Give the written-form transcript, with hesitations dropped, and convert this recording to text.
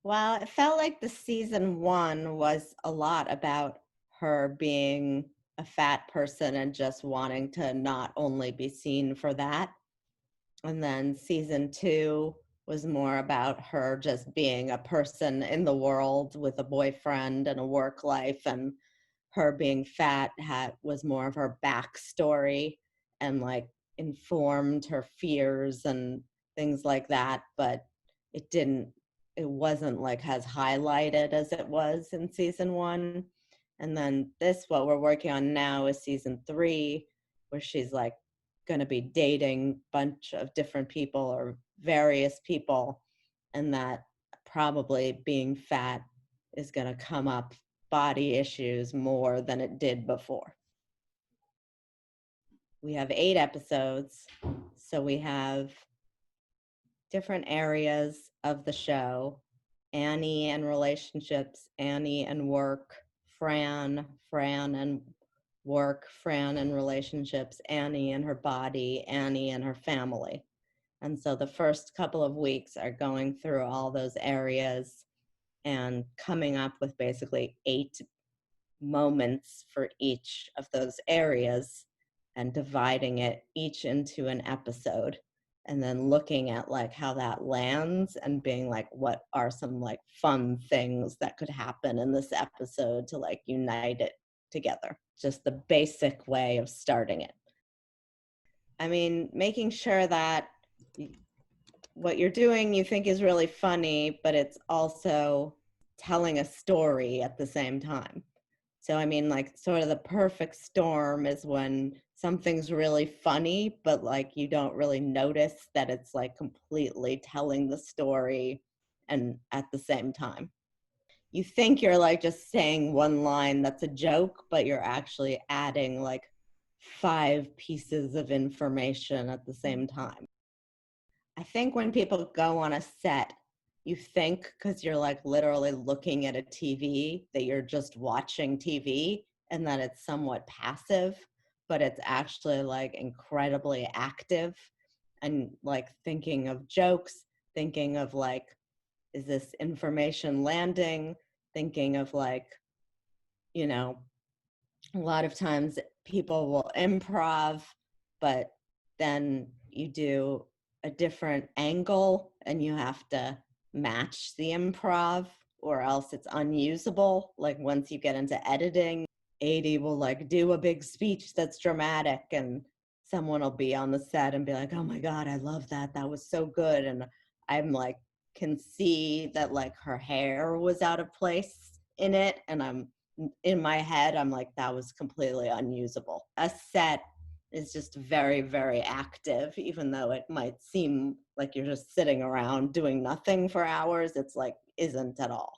Well, it felt like the season one was a lot about her being a fat person and just wanting to not only be seen for that. And then season two was more about her just being a person in the world with a boyfriend and a work life, and her being fat was more of her backstory and like informed her fears and things like that. But it didn't, it wasn't like as highlighted as it was in season one. And then what we're working on now is season three, where she's like going to be dating a bunch of different people or various people, and that probably being fat is going to come up, body issues, more than it did before. We have 8 episodes, so we have different areas of the show: Annie and relationships, Annie and work, Fran and work, Fran and relationships, Annie and her body, Annie and her family. And so the first couple of weeks are going through all those areas and coming up with basically 8 moments for each of those areas and dividing it each into an episode, and then looking at like how that lands and being like, what are some like fun things that could happen in this episode to like unite it together. Just the basic way of starting it. I mean, making sure that what you're doing you think is really funny, but it's also telling a story at the same time. So, I mean, like, sort of the perfect storm is when something's really funny, but like you don't really notice that it's like completely telling the story and at the same time. You think you're like just saying one line that's a joke, but you're actually adding like 5 pieces of information at the same time. I think when people go on a set, you think, because you're like literally looking at a TV, that you're just watching TV and that it's somewhat passive, but it's actually like incredibly active and like thinking of jokes, thinking of like, is this information landing? Thinking of like, you know, a lot of times people will improv, but then you do a different angle and you have to match the improv or else it's unusable. Like once you get into editing, Aidy will like do a big speech that's dramatic and someone will be on the set and be like, oh my God, I love that. That was so good. And I'm like, can see that like her hair was out of place in it. And I'm in my head, I'm like, that was completely unusable. A set is just very, very active, even though it might seem like you're just sitting around doing nothing for hours. It's like, isn't at all.